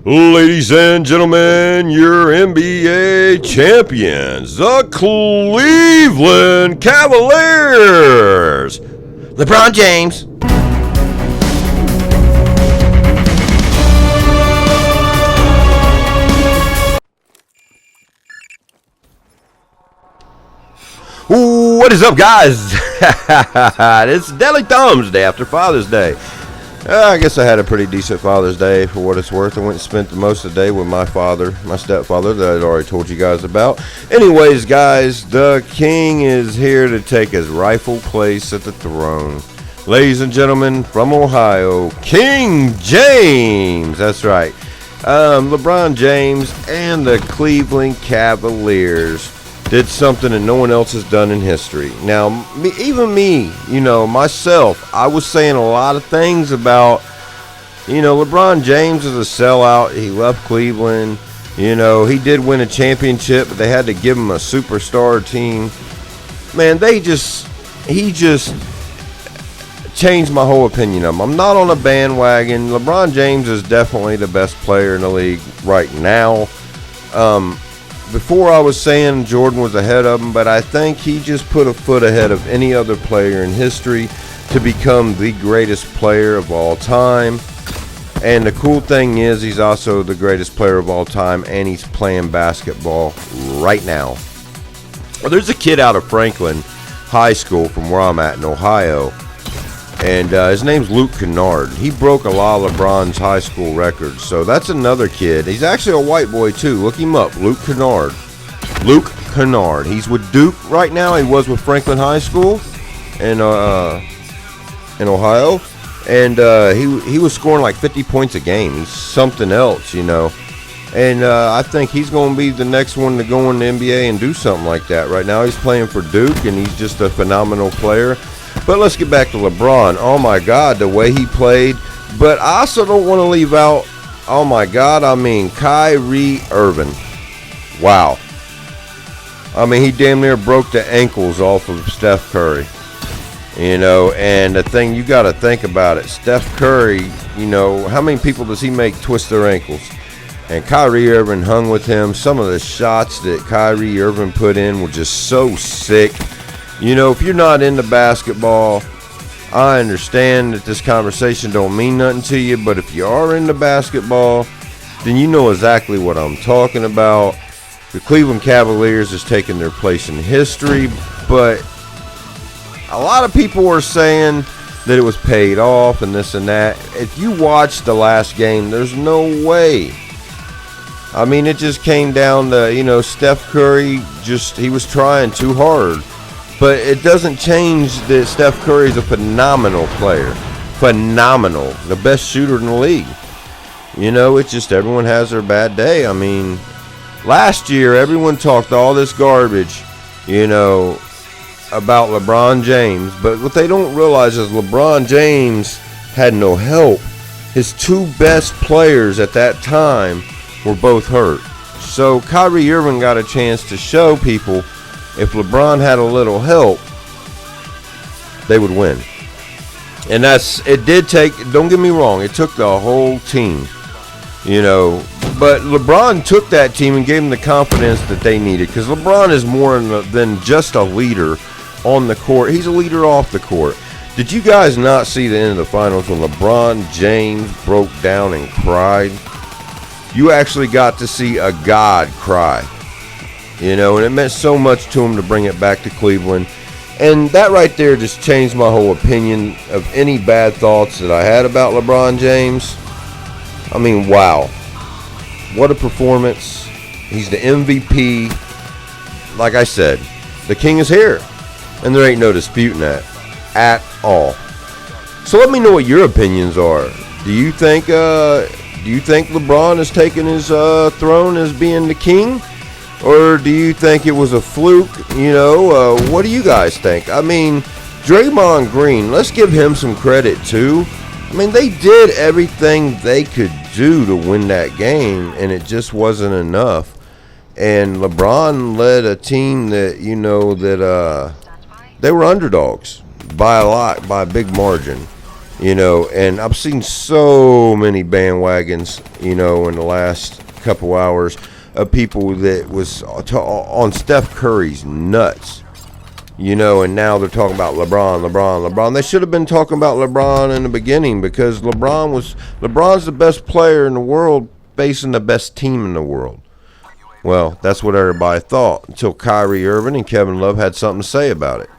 Ladies and gentlemen, your NBA champions, the Cleveland Cavaliers. LeBron James. What is up, guys? It's Deli Thumbs Day after Father's Day. I guess I had a pretty decent Father's Day for what it's worth. I went and spent the most of the day with my father, my stepfather, that I'd already told you guys about. Anyways, guys, the king is here to take his rightful place at the throne. Ladies and gentlemen, from Ohio, King James. That's right. LeBron James and the Cleveland Cavaliers did something that no one else has done in history. Now, me, myself, I was saying a lot of things about, LeBron James is a sellout. He left Cleveland. He did win a championship, but they had to give him a superstar team. Man, he just changed my whole opinion of him. I'm not on a bandwagon. LeBron James is definitely the best player in the league right now. Before I was saying Jordan was ahead of him, but I think he just put a foot ahead of any other player in history to become the greatest player of all time. And the cool thing is he's also the greatest player of all time, and he's playing basketball right now. Well, there's a kid out of Franklin High School from where I'm at in Ohio, and his name's Luke Kennard. He broke a lot of LeBron's high school records. So that's another kid. He's actually a white boy too. Look him up, Luke Kennard. Luke Kennard. He's with Duke right now. He was with Franklin High School in Ohio. And he was scoring like 50 points a game. He's something else, And I think he's going to be the next one to go in the NBA and do something like that. Right now he's playing for Duke, and he's just a phenomenal player. But let's get back to LeBron. Oh, my God, the way he played. But I also don't want to leave out, Kyrie Irving. Wow. He damn near broke the ankles off of Steph Curry. And the thing you got to think about it, Steph Curry, how many people does he make twist their ankles? And Kyrie Irving hung with him. Some of the shots that Kyrie Irving put in were just so sick. If you're not into basketball, I understand that this conversation don't mean nothing to you, but if you are into basketball, then you know exactly what I'm talking about. The Cleveland Cavaliers has taken their place in history, but a lot of people are saying that it was paid off and this and that. If you watch the last game, there's no way. It just came down to, Steph Curry, he was trying too hard. But it doesn't change that Steph Curry is a phenomenal player. Phenomenal. The best shooter in the league. It's just everyone has their bad day. Last year, everyone talked all this garbage, about LeBron James. But what they don't realize is LeBron James had no help. His two best players at that time were both hurt. So Kyrie Irving got a chance to show people if LeBron had a little help, they would win. And it did take, don't get me wrong, it took the whole team, But LeBron took that team and gave them the confidence that they needed. Because LeBron is more than just a leader on the court. He's a leader off the court. Did you guys not see the end of the finals when LeBron James broke down and cried? You actually got to see a god cry. And it meant so much to him to bring it back to Cleveland. And that right there just changed my whole opinion of any bad thoughts that I had about LeBron James. Wow. What a performance. He's the MVP. Like I said, the king is here. And there ain't no disputing that at all. So let me know what your opinions are. Do you think LeBron has taken his throne as being the king? Or do you think it was a fluke? What do you guys think? Draymond Green, let's give him some credit too. They did everything they could do to win that game, and it just wasn't enough. And LeBron led a team that, they were underdogs by a lot, by a big margin. And I've seen so many bandwagons, in the last couple hours of people that was on Steph Curry's nuts, and now they're talking about LeBron. They should have been talking about LeBron in the beginning, because LeBron's the best player in the world facing the best team in the world. Well, that's what everybody thought until Kyrie Irving and Kevin Love had something to say about it.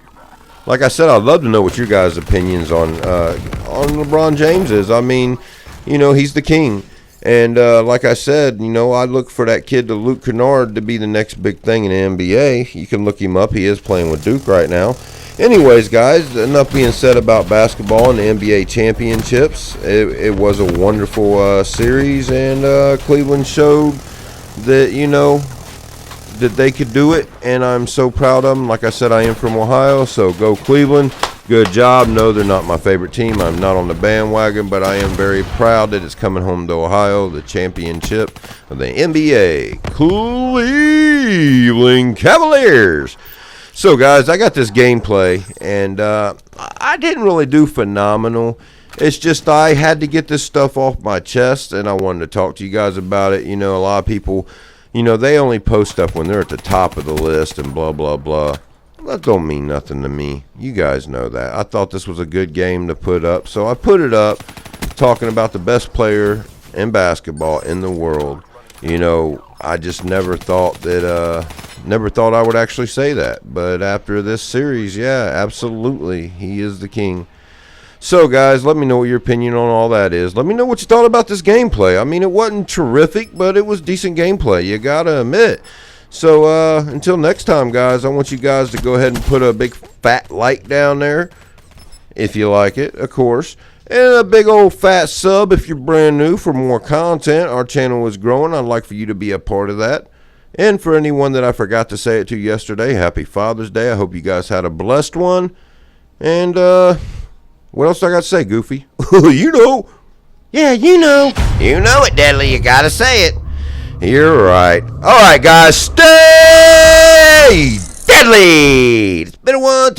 Like I said, I'd love to know what your guys' opinions on LeBron James is. I mean, he's the king. And like I said, I look for that kid, Luke Kennard, to be the next big thing in the NBA. You can look him up. He is playing with Duke right now. Anyways, guys, enough being said about basketball and the NBA championships. It was a wonderful series, and Cleveland showed that, that they could do it, and I'm so proud of them. Like I said, I am from Ohio, so go Cleveland. Good job. No, they're not my favorite team. I'm not on the bandwagon, but I am very proud that it's coming home to Ohio, the championship of the NBA. Cleveland Cavaliers. So, guys, I got this gameplay, and I didn't really do phenomenal. It's just I had to get this stuff off my chest, and I wanted to talk to you guys about it. A lot of people, they only post stuff when they're at the top of the list and blah, blah, blah. That don't mean nothing to me. You guys know that. I thought this was a good game to put up, so I put it up talking about the best player in basketball in the world. I just never thought I would actually say that. But after this series, yeah, absolutely, he is the king. So, guys, let me know what your opinion on all that is. Let me know what you thought about this gameplay. I mean, it wasn't terrific, but it was decent gameplay, you gotta admit. So, until next time, guys, I want you guys to go ahead and put a big fat like down there, if you like it, of course. And a big old fat sub if you're brand new for more content. Our channel is growing. I'd like for you to be a part of that. And for anyone that I forgot to say it to yesterday, happy Father's Day. I hope you guys had a blessed one. And, what else I got to say, Goofy? You know. Yeah, you know. You know it, Deadly. You got to say it. You're right. All right, guys. Stay deadly. It's been a one.